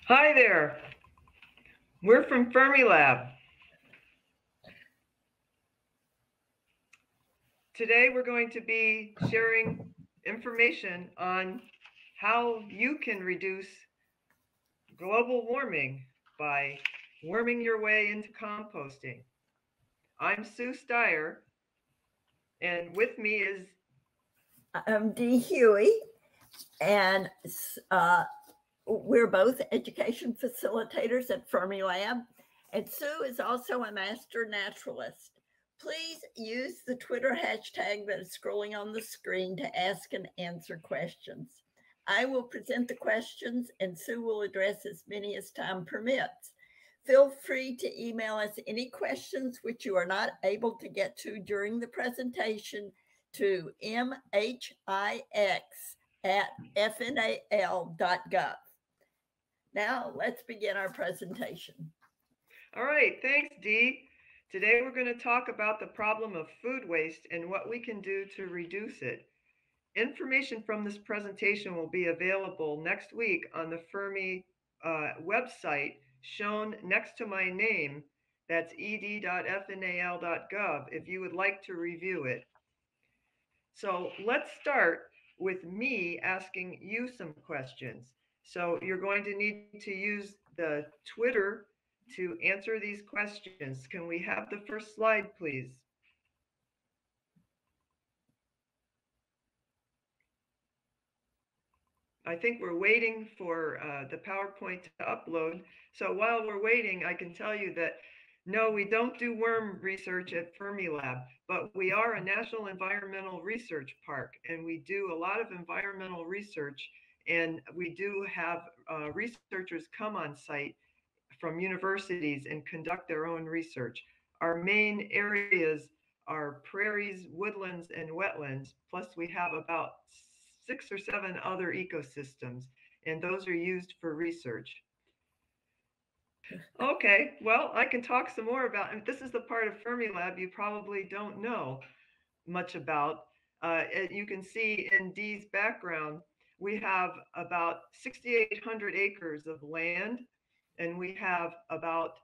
Hi there. We're from Fermilab. Today we're going to be sharing information on how you can reduce global warming by worming your way into composting. I'm Sue Steyer, and with me is I'm Dee Huey, and we're both education facilitators at Fermilab, and Sue is also a master naturalist. Please use the Twitter hashtag that is scrolling on the screen to ask and answer questions. I will present the questions, and Sue will address as many as time permits. Feel free to email us any questions which you are not able to get to during the presentation to mhix@fnal.gov. Now let's begin our presentation. All right, thanks, Dee. Today we're going to talk about the problem of food waste and what we can do to reduce it. Information from this presentation will be available next week on the Fermi website shown next to my name. That's ed.fnal.gov if you would like to review it. So let's start with me asking you some questions. So you're going to need to use the Twitter to answer these questions. Can we have the first slide, please? I think we're waiting for the PowerPoint to upload. So while we're waiting, I can tell you that no, we don't do worm research at Fermilab, but we are a national environmental research park, and we do a lot of environmental research, and we do have researchers come on site from universities and conduct their own research. Our main areas are prairies, woodlands, and wetlands, plus we have about 6 or 7 other ecosystems, and those are used for research. Okay, well, I can talk some more about, and this is the part of Fermilab you probably don't know much about. You can see in Dee's background, we have about 6,800 acres of land, and we have about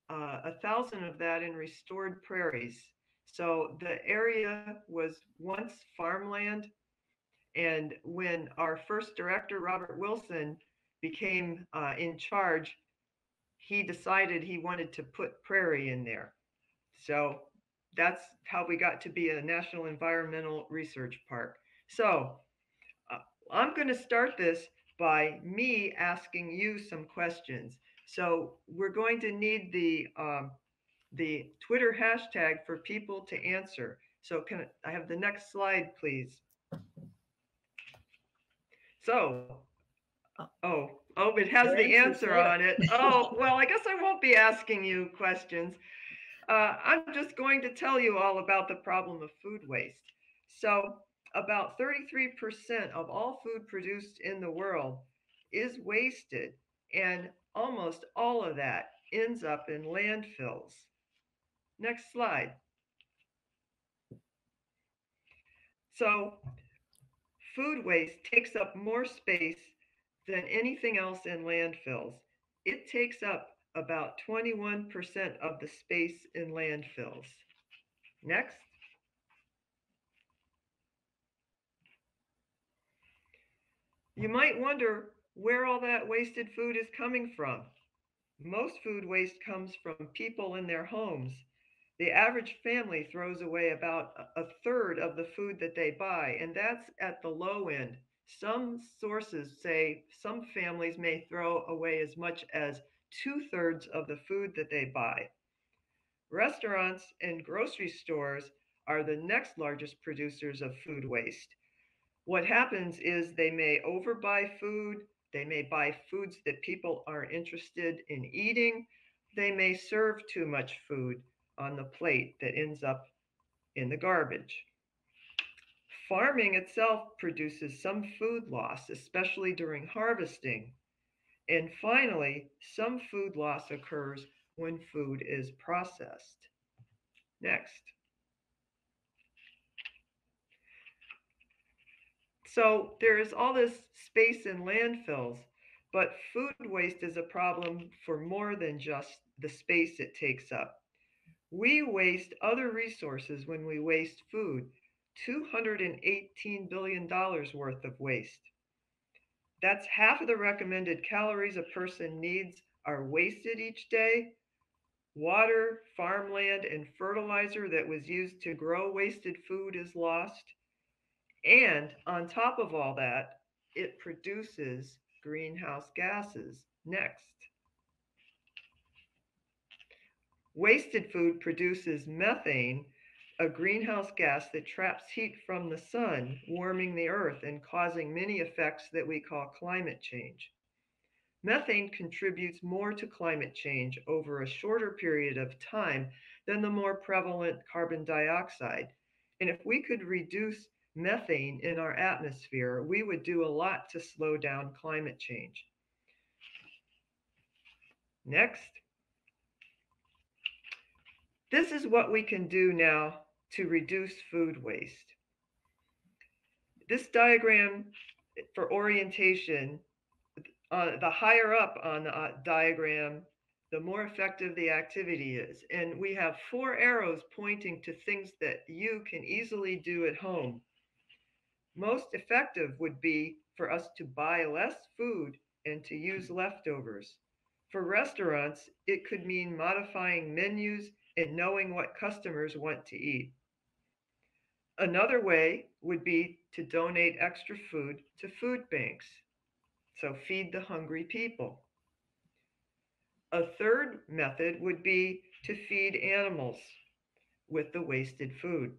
1,000 of that in restored prairies. So the area was once farmland, and when our first director, Robert Wilson, became in charge, he decided he wanted to put prairie in there. So that's how we got to be a National Environmental Research Park. So I'm going to start this by me asking you some questions. So we're going to need the Twitter hashtag for people to answer. So can I have the next slide, please? So, it has the answer on it. Oh, well, I guess I won't be asking you questions. I'm just going to tell you all about the problem of food waste. So, about 33% of all food produced in the world is wasted, and almost all of that ends up in landfills. Next slide. So, food waste takes up more space than anything else in landfills. It takes up about 21% of the space in landfills. Next. You might wonder where all that wasted food is coming from. Most food waste comes from people in their homes. The average family throws away about a third of the food that they buy, and that's at the low end. Some sources say some families may throw away as much as 2/3 of the food that they buy. Restaurants and grocery stores are the next largest producers of food waste. What happens is they may overbuy food, they may buy foods that people aren't interested in eating, they may serve too much food on the plate that ends up in the garbage. Farming itself produces some food loss, especially during harvesting. And finally, some food loss occurs when food is processed. Next. So there is all this space in landfills, But food waste is a problem for more than just the space it takes up. We waste other resources when we waste food. $218 billion worth of waste. That's half of the recommended calories a person needs are wasted each day. Water, farmland, and fertilizer that was used to grow wasted food is lost. And on top of all that, it produces greenhouse gases. Next. Wasted food produces methane, a greenhouse gas that traps heat from the sun, warming the earth and causing many effects that we call climate change. Methane contributes more to climate change over a shorter period of time than the more prevalent carbon dioxide. And if we could reduce methane in our atmosphere, we would do a lot to slow down climate change. Next. This is what we can do now to reduce food waste. This diagram for orientation, the higher up on the diagram, the more effective the activity is. And we have 4 arrows pointing to things that you can easily do at home. Most effective would be for us to buy less food and to use leftovers. For restaurants, it could mean modifying menus and knowing what customers want to eat. Another way would be to donate extra food to food banks. So feed the hungry people. A third method would be to feed animals with the wasted food.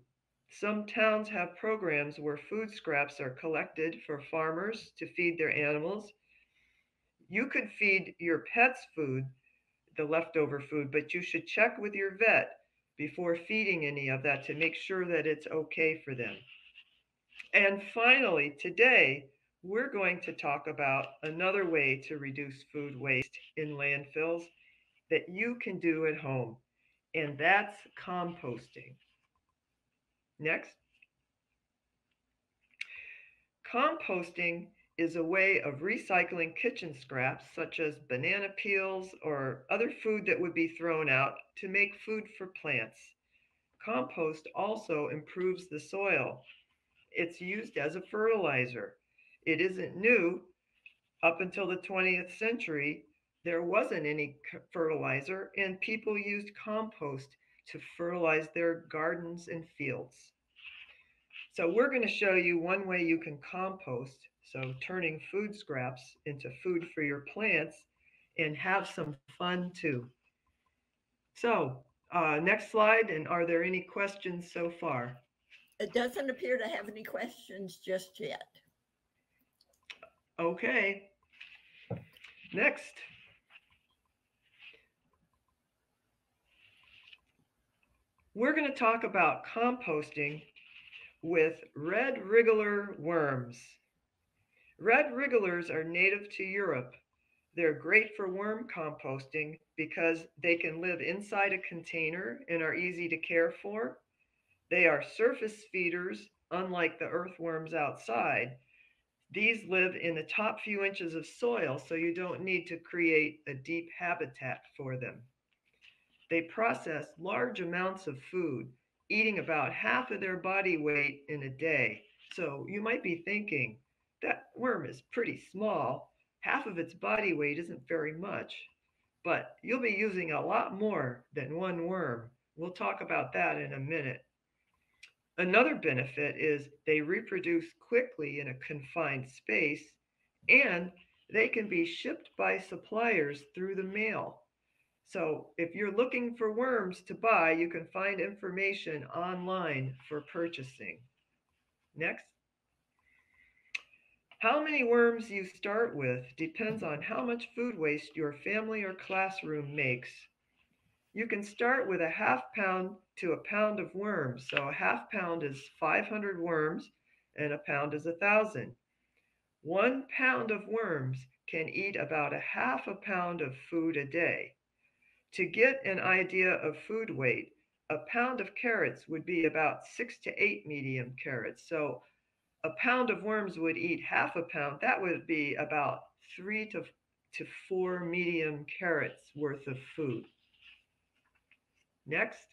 Some towns have programs where food scraps are collected for farmers to feed their animals. You could feed your pets food, the leftover food, but you should check with your vet before feeding any of that to make sure that it's okay for them. And finally, today, we're going to talk about another way to reduce food waste in landfills that you can do at home, and that's composting. Next. Composting is a way of recycling kitchen scraps such as banana peels or other food that would be thrown out to make food for plants. Compost also improves the soil. It's used as a fertilizer. It isn't new. Up until the 20th century, there wasn't any fertilizer, and people used compost to fertilize their gardens and fields. So we're going to show you one way you can compost, so turning food scraps into food for your plants, and have some fun too. So next slide, and are there any questions so far? It doesn't appear to have any questions just yet. Okay. Next. We're going to talk about composting with red wriggler worms. Red wrigglers are native to Europe. They're great for worm composting because they can live inside a container and are easy to care for. They are surface feeders, unlike the earthworms outside. These live in the top few inches of soil, so you don't need to create a deep habitat for them. They process large amounts of food, eating about half of their body weight in a day. So you might be thinking, that worm is pretty small. Half of its body weight isn't very much. But you'll be using a lot more than one worm. We'll talk about that in a minute. Another benefit is they reproduce quickly in a confined space, and they can be shipped by suppliers through the mail. So if you're looking for worms to buy, you can find information online for purchasing. Next. How many worms you start with depends on how much food waste your family or classroom makes. You can start with a half pound to a pound of worms. So a half pound is 500 worms and a pound is 1,000. 1 pound of worms can eat about a half a pound of food a day. To get an idea of food weight, a pound of carrots would be about 6 to 8 medium carrots. So a pound of worms would eat half a pound. That would be about 3 to to 4 medium carrots worth of food. Next,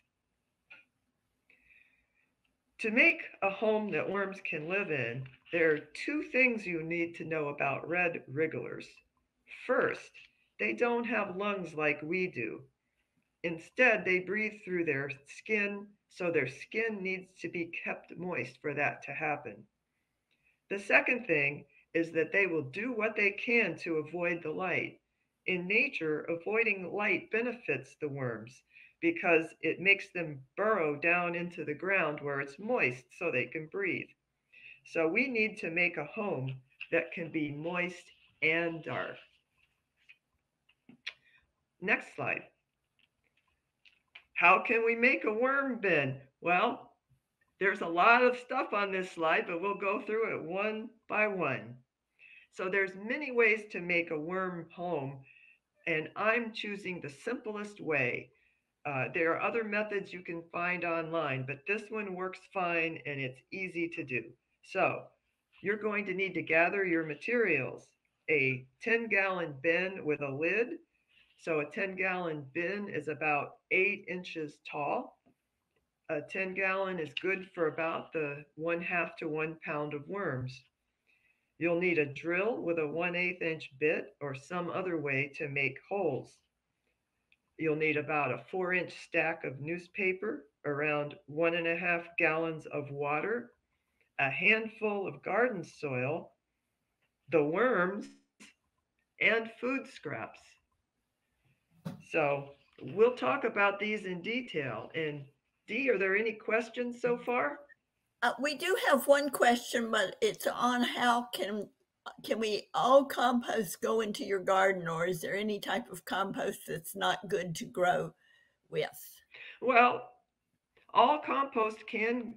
to make a home that worms can live in, there are two things you need to know about red wrigglers. First, they don't have lungs like we do. Instead, they breathe through their skin, so their skin needs to be kept moist for that to happen. The second thing is that they will do what they can to avoid the light. In nature, avoiding light benefits the worms because it makes them burrow down into the ground where it's moist so they can breathe. So we need to make a home that can be moist and dark. Next slide. How can we make a worm bin? Well, there's a lot of stuff on this slide, but we'll go through it one by one. So there's many ways to make a worm home, and I'm choosing the simplest way. There are other methods you can find online, but this one works fine and it's easy to do. So you're going to need to gather your materials. A 10-gallon bin with a lid. So a 10-gallon bin is about 8 inches tall. A 10-gallon is good for about the 1/2 to 1 pound of worms. You'll need a drill with a 1/8 inch bit or some other way to make holes. You'll need about a 4-inch stack of newspaper, around 1.5 gallons of water, a handful of garden soil, the worms, and food scraps. So we'll talk about these in detail. And Dee, are there any questions so far? We do have one question, but it's on how can we all compost go into your garden, or is there any type of compost that's not good to grow with? Well, all compost can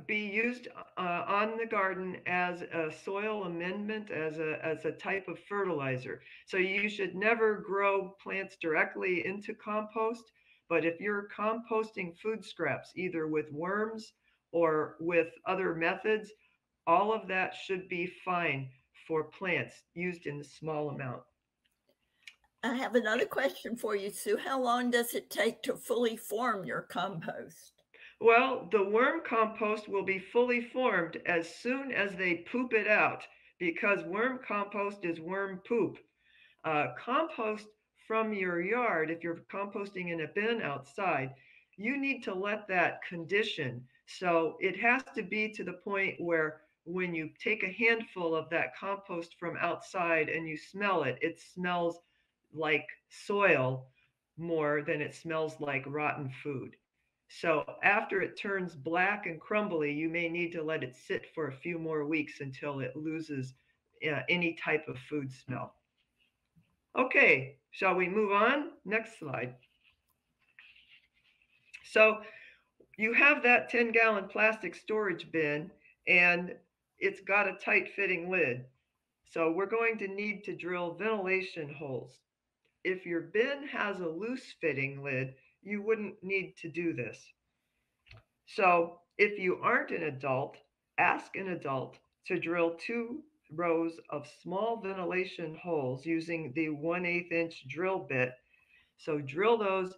be used on the garden as a soil amendment, as a type of fertilizer. So you should never grow plants directly into compost. But if you're composting food scraps, either with worms or with other methods, all of that should be fine for plants used in a small amount. I have another question for you, Sue. How long does it take to fully form your compost? Well, the worm compost will be fully formed as soon as they poop it out because worm compost is worm poop. Compost from your yard, if you're composting in a bin outside, you need to let that condition. So it has to be to the point where when you take a handful of that compost from outside and you smell it, it smells like soil more than it smells like rotten food. So after it turns black and crumbly, you may need to let it sit for a few more weeks until it loses any type of food smell. Okay, shall we move on? Next slide. So you have that 10-gallon plastic storage bin and it's got a tight fitting lid. So we're going to need to drill ventilation holes. If your bin has a loose fitting lid, you wouldn't need to do this. So if you aren't an adult, ask an adult to drill 2 rows of small ventilation holes using the 1/8 inch drill bit. So drill those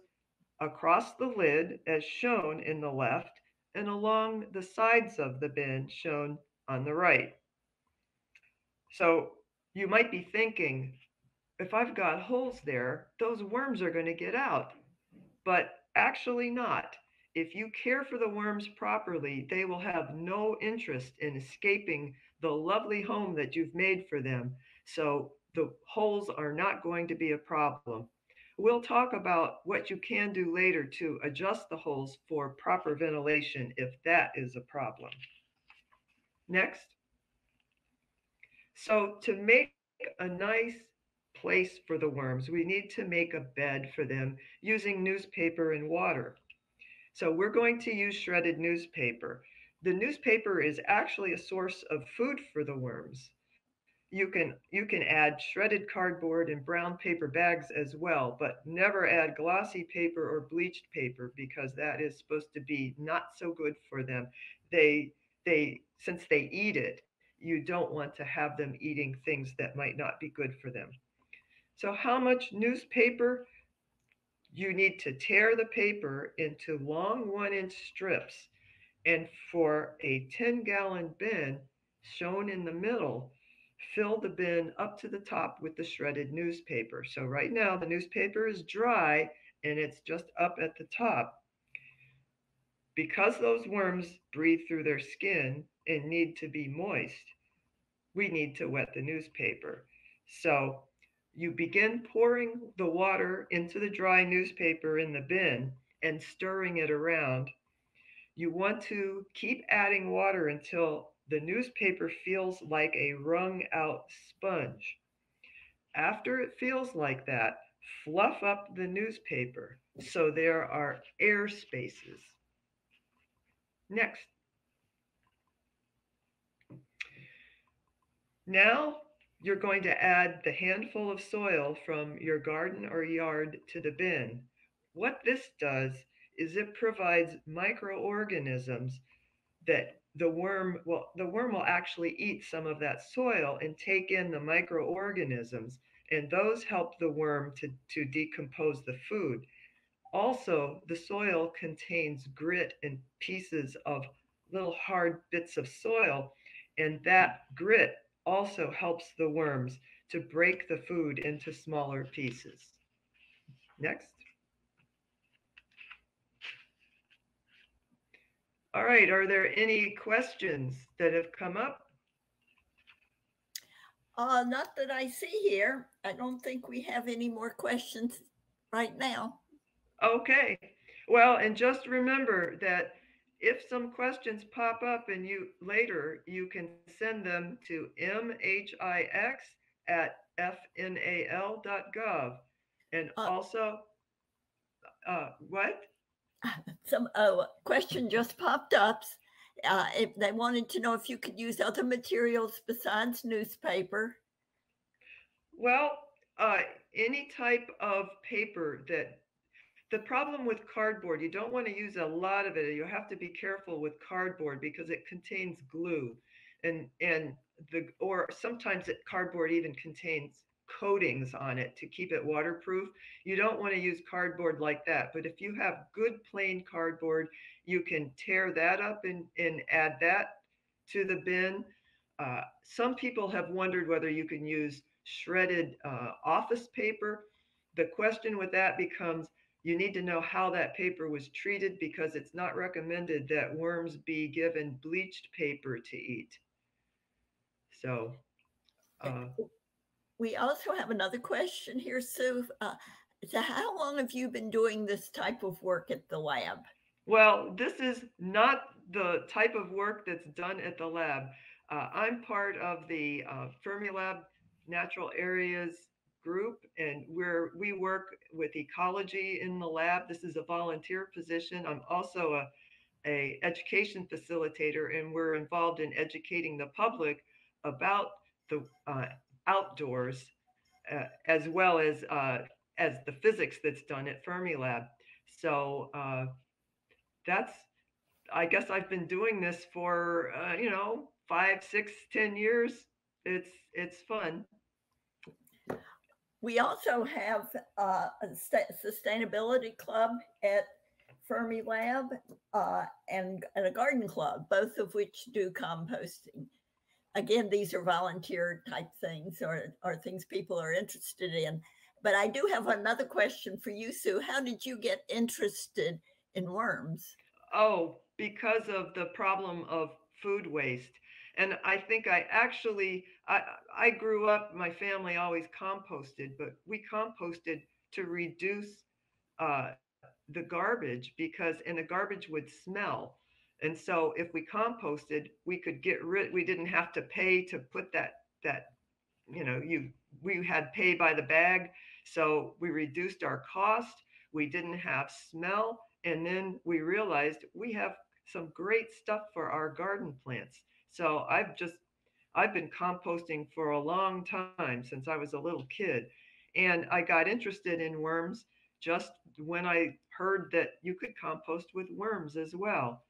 across the lid as shown in the left and along the sides of the bin shown on the right. So you might be thinking, if I've got holes there, those worms are going to get out. But actually not. If you care for the worms properly, they will have no interest in escaping the lovely home that you've made for them. So the holes are not going to be a problem. We'll talk about what you can do later to adjust the holes for proper ventilation if that is a problem. Next. So to make a nice place for the worms, we need to make a bed for them using newspaper and water. So we're going to use shredded newspaper. The newspaper is actually a source of food for the worms. You can add shredded cardboard and brown paper bags as well, but never add glossy paper or bleached paper because that is supposed to be not so good for them. They since they eat it, you don't want to have them eating things that might not be good for them. So how much newspaper? You need to tear the paper into long 1-inch strips, and for a 10-gallon bin shown in the middle, fill the bin up to the top with the shredded newspaper. So right now the newspaper is dry and it's just up at the top. Because those worms breathe through their skin and need to be moist, we need to wet the newspaper. So you begin pouring the water into the dry newspaper in the bin and stirring it around. You want to keep adding water until the newspaper feels like a wrung out sponge. After it feels like that, fluff up the newspaper so there are air spaces. Next. Now you're going to add the handful of soil from your garden or yard to the bin. What this does is it provides microorganisms that the worm will actually eat some of that soil and take in the microorganisms, and those help the worm to decompose the food. Also, the soil contains grit and pieces of little hard bits of soil, and that grit also helps the worms to break the food into smaller pieces. Next. All right, are there any questions that have come up? Not that I see here. I don't think we have any more questions right now. Okay. Well, and just remember that if some questions pop up and you later, you can send them to mhix@fnal.gov. And Uh, also, what? some question just popped up. If they wanted to know if you could use other materials besides newspaper. Well, uh, any type of paper that the problem with cardboard, you don't want to use a lot of it. You have to be careful with cardboard because it contains glue, and the or sometimes cardboard even contains coatings on it to keep it waterproof. You don't want to use cardboard like that. But if you have good plain cardboard, you can tear that up and add that to the bin. Some people have wondered whether you can use shredded office paper. The question with that becomes you need to know how that paper was treated because it's not recommended that worms be given bleached paper to eat. So, uh, We also have another question here, Sue. So how long have you been doing this type of work at the lab? well, this is not the type of work that's done at the lab. I'm part of the Fermilab Natural Areas group, and we work with ecology in the lab. This is a volunteer position. I'm also a education facilitator, and we're involved in educating the public about the outdoors, as well as the physics that's done at Fermilab. So that's I guess I've been doing this for 5, 6, 10 years. It's fun. We also have a sustainability club at Fermilab and a garden club, both of which do composting. Again, these are volunteer type things or things people are interested in. But I do have another question for you, Sue. How did you get interested in worms? Oh, because of the problem of food waste. And I think I grew up, my family always composted, but we composted to reduce the garbage and the garbage would smell. And so if we composted, we didn't have to pay to put that you we had pay by the bag, so we reduced our cost. We didn't have smell, and then we realized we have some great stuff for our garden plants. So I've been composting for a long time since I was a little kid, and I got interested in worms just when I heard that you could compost with worms as well.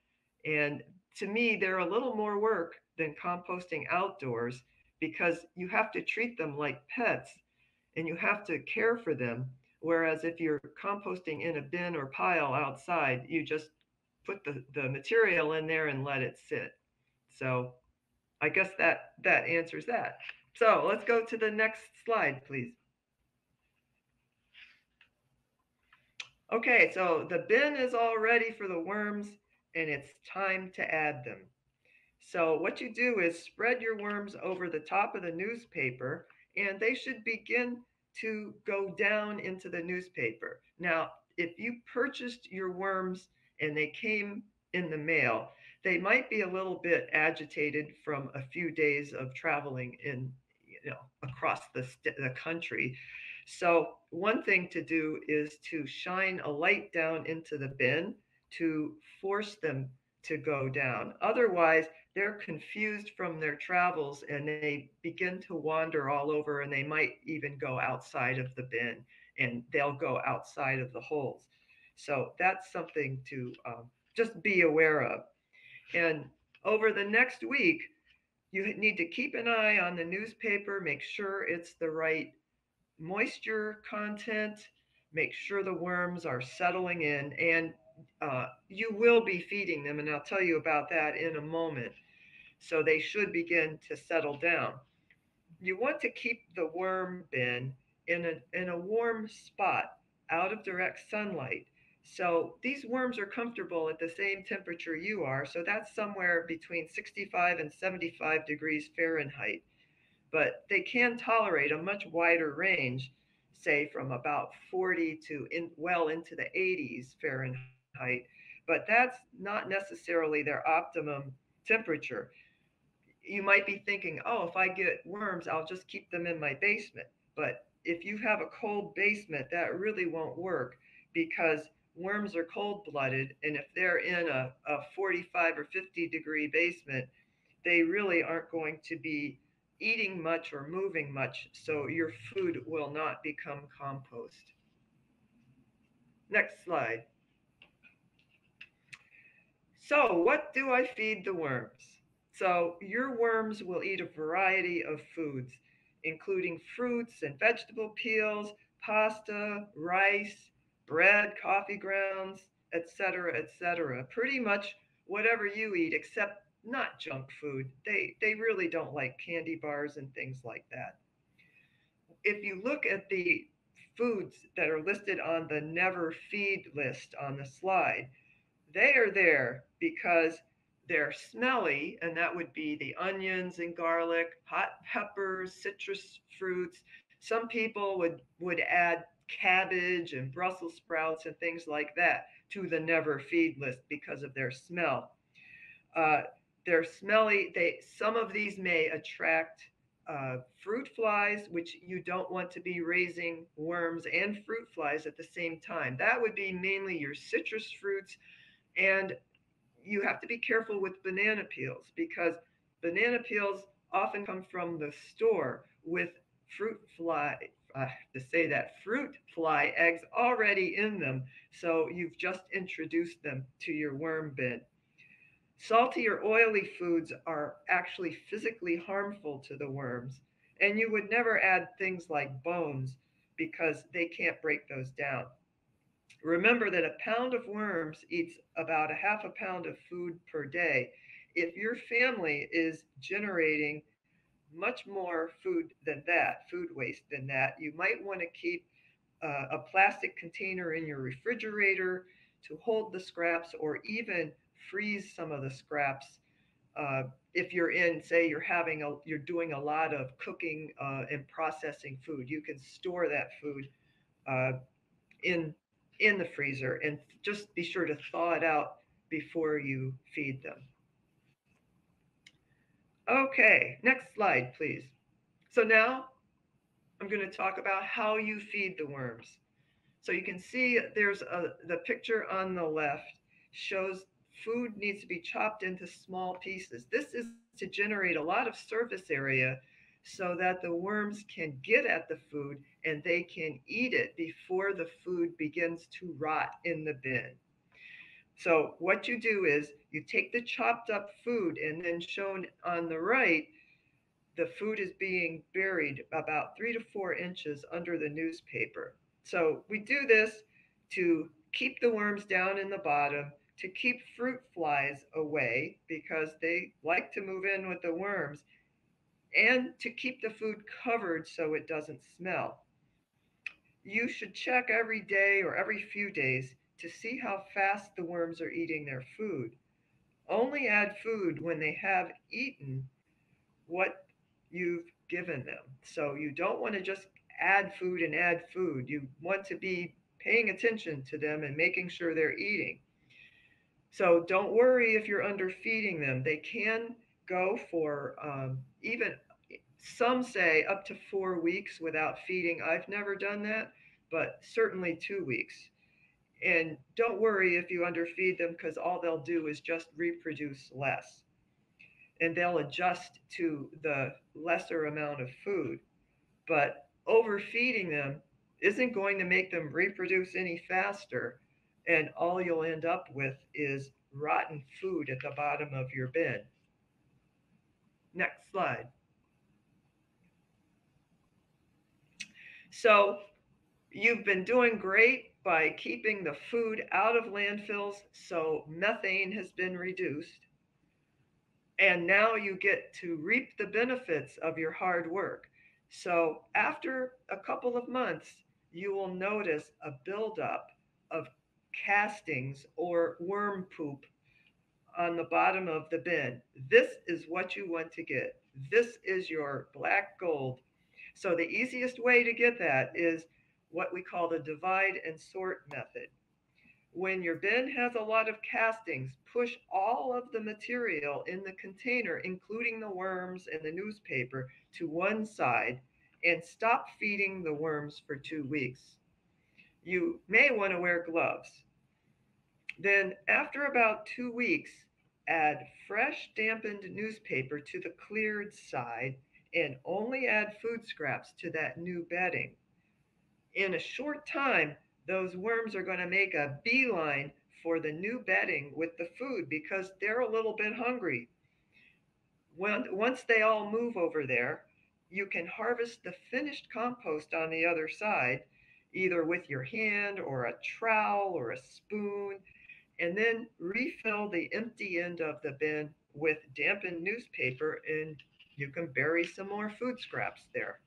And to me, they're a little more work than composting outdoors because you have to treat them like pets. and you have to care for them. Whereas if you're composting in a bin or pile outside, you just put the material in there and let it sit. So I guess that answers that. So let's go to the next slide, please. Okay, so the bin is all ready for the worms and it's time to add them. So what you do is spread your worms over the top of the newspaper and they should begin to go down into the newspaper. Now, if you purchased your worms and they came in the mail, they might be a little bit agitated from a few days of traveling in, across the country. So one thing to do is to shine a light down into the bin to force them to go down. Otherwise, they're confused from their travels and they begin to wander all over and they might even go outside of the bin and they'll go outside of the holes. So that's something to just be aware of. And over the next week, you need to keep an eye on the newspaper, make sure it's the right moisture content, make sure the worms are settling in, and you will be feeding them, and I'll tell you about that in a moment. So they should begin to settle down. You want to keep the worm bin in a warm spot out of direct sunlight. So these worms are comfortable at the same temperature you are, so that's somewhere between 65 and 75 degrees Fahrenheit. But they can tolerate a much wider range, say from about 40 to well into the 80s Fahrenheit. But that's not necessarily their optimum temperature. You might be thinking, oh, if I get worms, I'll just keep them in my basement. But if you have a cold basement, that really won't work because worms are cold blooded. And if they're in a 45 or 50-degree basement, they really aren't going to be eating much or moving much. So your food will not become compost. Next slide. So, what do I feed the worms? So, your worms will eat a variety of foods, including fruits and vegetable peels, pasta, rice, bread, coffee grounds, etc., etc. Pretty much whatever you eat, except not junk food. They really don't like candy bars and things like that. If you look at the foods that are listed on the never feed list on the slide, they are there because they're smelly, and that would be the onions and garlic, hot peppers, citrus fruits. Some people would add cabbage and Brussels sprouts and things like that to the never feed list because of their smell. Uh, they're smelly. Some of these may attract fruit flies, which you don't want to be raising worms and fruit flies at the same time. That would be mainly your citrus fruits, and you have to be careful with banana peels because banana peels often come from the store with fruit fly, to say that, fruit fly eggs already in them. So you've just introduced them to your worm bin. Salty or oily foods are actually physically harmful to the worms, and you would never add things like bones because they can't break those down. Remember that a pound of worms eats about a half a pound of food per day. If your family is generating much more food than that, food waste than that, you might want to keep a plastic container in your refrigerator to hold the scraps or even freeze some of the scraps. If you're in, say, you're doing a lot of cooking and processing food, you can store that food uh, in in the freezer and just be sure to thaw it out before you feed them. Okay, next slide, please. So now I'm going to talk about how you feed the worms. So you can see the picture on the left shows food needs to be chopped into small pieces. This is to generate a lot of surface area so that the worms can get at the food and they can eat it before the food begins to rot in the bin. So what you do is you take the chopped up food, and then shown on the right, the food is being buried about 3 to 4 inches under the newspaper. So we do this to keep the worms down in the bottom, to keep fruit flies away because they like to move in with the worms, and to keep the food covered so it doesn't smell. You should check every day or every few days to see how fast the worms are eating their food. Only add food when they have eaten what you've given them. So you don't want to just add food and add food. You want to be paying attention to them and making sure they're eating. So don't worry if you're underfeeding them. They can go for even some say up to 4 weeks without feeding. I've never done that, but certainly 2 weeks. And don't worry if you underfeed them because all they'll do is just reproduce less. And they'll adjust to the lesser amount of food. But overfeeding them isn't going to make them reproduce any faster. And all you'll end up with is rotten food at the bottom of your bin. Next slide. So you've been doing great by keeping the food out of landfills, so methane has been reduced. And now you get to reap the benefits of your hard work. So after a couple of months, you will notice a buildup of castings or worm poop on the bottom of the bin. This is what you want to get. This is your black gold. So the easiest way to get that is what we call the divide and sort method. When your bin has a lot of castings, push all of the material in the container, including the worms and the newspaper, to one side and stop feeding the worms for 2 weeks. You may want to wear gloves. Then, after about 2 weeks, add fresh dampened newspaper to the cleared side and only add food scraps to that new bedding. In a short time, those worms are going to make a beeline for the new bedding with the food because they're a little bit hungry. Once they all move over there, you can harvest the finished compost on the other side, either with your hand or a trowel or a spoon, and then refill the empty end of the bin with dampened newspaper, and you can bury some more food scraps there.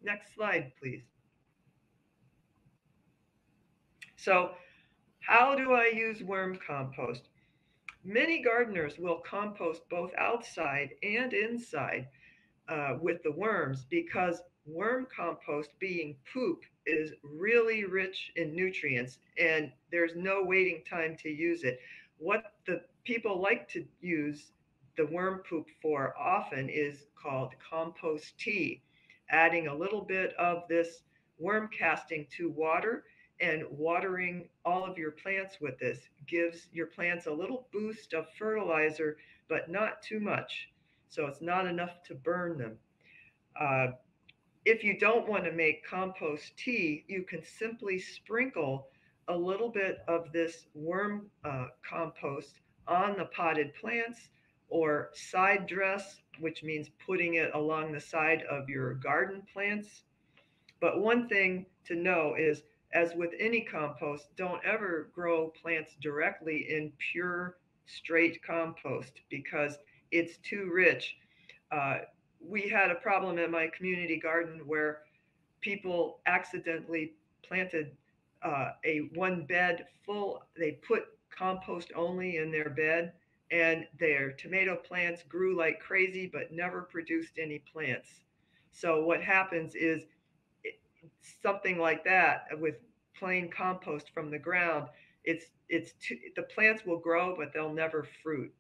Next slide, please. So, how do I use worm compost? Many gardeners will compost both outside and inside with the worms because worm compost, being poop, is really rich in nutrients and there's no waiting time to use it. What the people like to use the worm poop for often is called compost tea, adding a little bit of this worm casting to water and watering all of your plants with this gives your plants a little boost of fertilizer, but not too much. So it's not enough to burn them. Uh, if you don't want to make compost tea, you can simply sprinkle a little bit of this worm compost on the potted plants or side dress, which means putting it along the side of your garden plants. But one thing to know is, as with any compost, don't ever grow plants directly in pure, straight compost because it's too rich. Uh, we had a problem in my community garden where people accidentally planted a one bed full. They put compost only in their bed, and their tomato plants grew like crazy, but never produced any plants. So what happens is something like that with plain compost from the ground. The plants will grow, but they'll never fruit.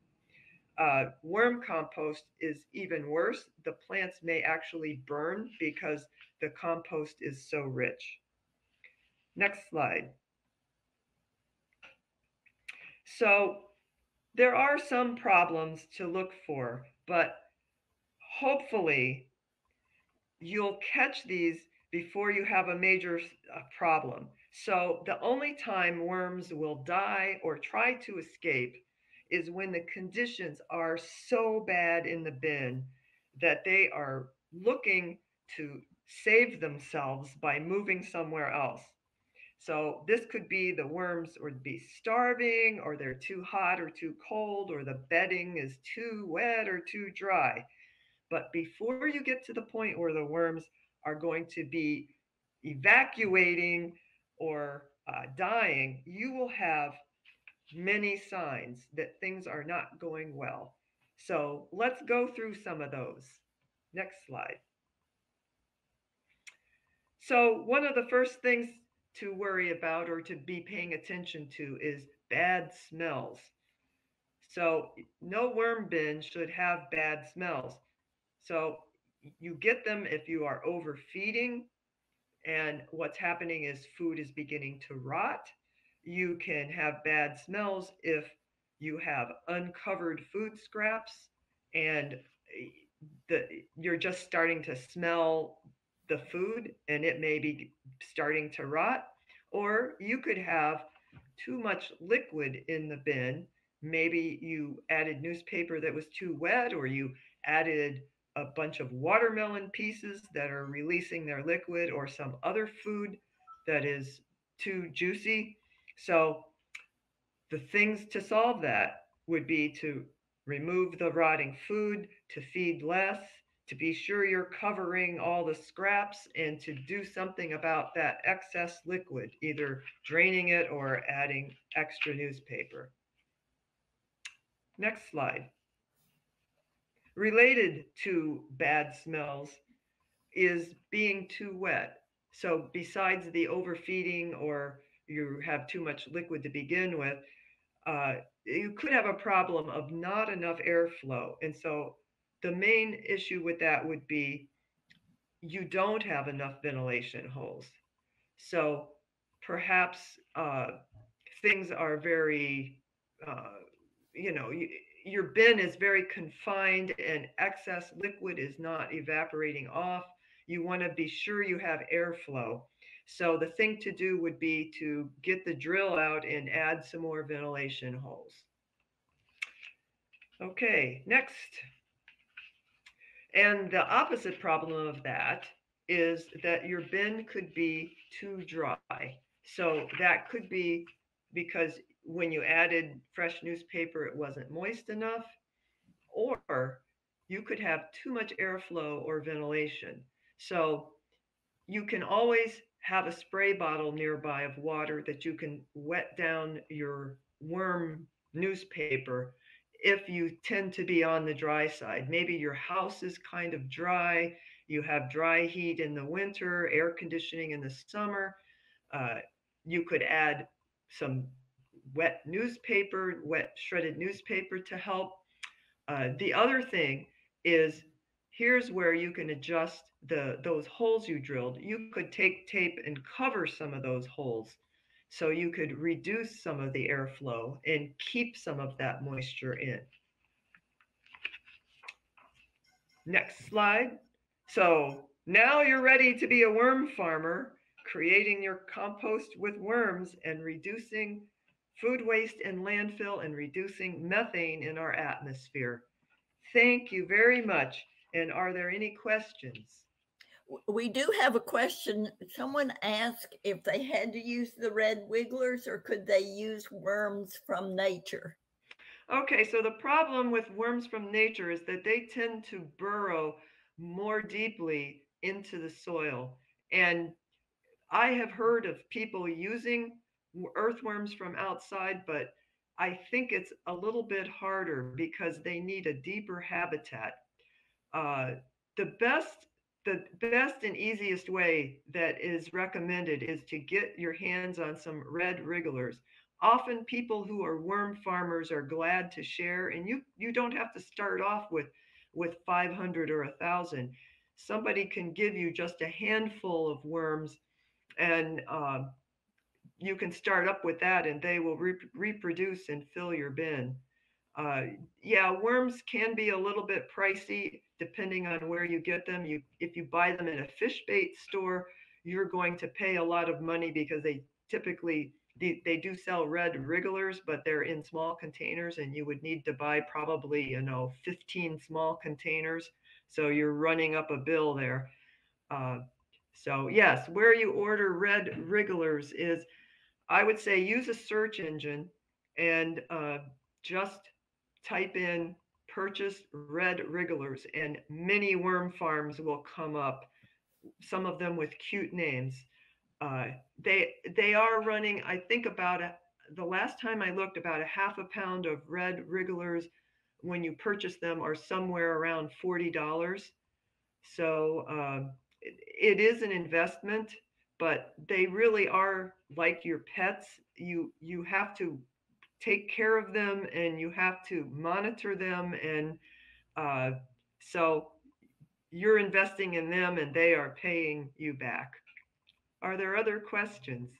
Worm compost is even worse. The plants may actually burn because the compost is so rich. Next slide. So there are some problems to look for, but hopefully you'll catch these before you have a major problem. So the only time worms will die or try to escape is when the conditions are so bad in the bin that they are looking to save themselves by moving somewhere else. So this could be the worms would be starving, or they're too hot or too cold, or the bedding is too wet or too dry. But before you get to the point where the worms are going to be evacuating or dying, you will have many signs that things are not going well. So let's go through some of those. Next slide. So, one of the first things to worry about or to be paying attention to is bad smells. So, no worm bin should have bad smells. So, you get them if you are overfeeding, and what's happening is food is beginning to rot. You can have bad smells if you have uncovered food scraps and you're just starting to smell the food and it may be starting to rot. Or you could have too much liquid in the bin. Maybe you added newspaper that was too wet, or you added a bunch of watermelon pieces that are releasing their liquid, or some other food that is too juicy. So, the things to solve that would be to remove the rotting food, to feed less, to be sure you're covering all the scraps, and to do something about that excess liquid, either draining it or adding extra newspaper. Next slide. Related to bad smells is being too wet. So, besides the overfeeding or you have too much liquid to begin with, you could have a problem of not enough airflow. And so, the main issue with that would be you don't have enough ventilation holes. So, perhaps things are very, uh, you know, your bin is very confined and excess liquid is not evaporating off. You want to be sure you have airflow. So the thing to do would be to get the drill out and add some more ventilation holes. Okay, next. And the opposite problem of that is that your bin could be too dry. So that could be because when you added fresh newspaper, it wasn't moist enough, or you could have too much airflow or ventilation. So you can always have a spray bottle nearby of water that you can wet down your worm newspaper if you tend to be on the dry side. Maybe your house is kind of dry, you have dry heat in the winter, air conditioning in the summer. Uh, you could add some wet newspaper, wet shredded newspaper to help. The other thing is here's where you can adjust those holes you drilled. You could take tape and cover some of those holes so you could reduce some of the airflow and keep some of that moisture in. Next slide. So now you're ready to be a worm farmer, creating your compost with worms and reducing food waste in landfill and reducing methane in our atmosphere. Thank you very much. And are there any questions? We do have a question. Someone asked if they had to use the red wigglers or could they use worms from nature? Okay, so the problem with worms from nature is that they tend to burrow more deeply into the soil. And I have heard of people using earthworms from outside, but I think it's a little bit harder because they need a deeper habitat. Uh, the best the best and easiest way that is recommended is to get your hands on some red wrigglers. Often people who are worm farmers are glad to share, and you don't have to start off with 500 or 1,000. Somebody can give you just a handful of worms, and you can start up with that, and they will reproduce and fill your bin. Uh, yeah, worms can be a little bit pricey depending on where you get them. If you buy them in a fish bait store, you're going to pay a lot of money because they typically they do sell red wrigglers, but they're in small containers, and you would need to buy probably 15 small containers So you're running up a bill there. Uh, so yes, where you order red wrigglers is, I would say, use a search engine and just type in purchase red wrigglers, and many worm farms will come up. Some of them with cute names. Uh, they are running, I think, the last time I looked, about a half a pound of red wrigglers when you purchase them are somewhere around $40. So it is an investment, but they really are like your pets. You have to take care of them and you have to monitor them, and uh, so you're investing in them and they are paying you back. Are there other questions?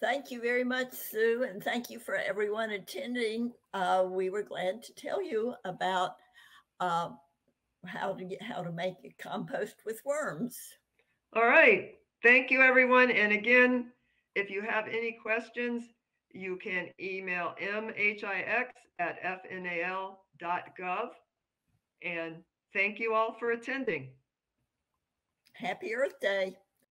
Thank you very much, Sue, and thank you for everyone attending. We were glad to tell you about uh, how to make a compost with worms. All right. Thank you, everyone. And again, if you have any questions, you can email mhix@fnal.gov. And thank you all for attending. Happy Earth Day.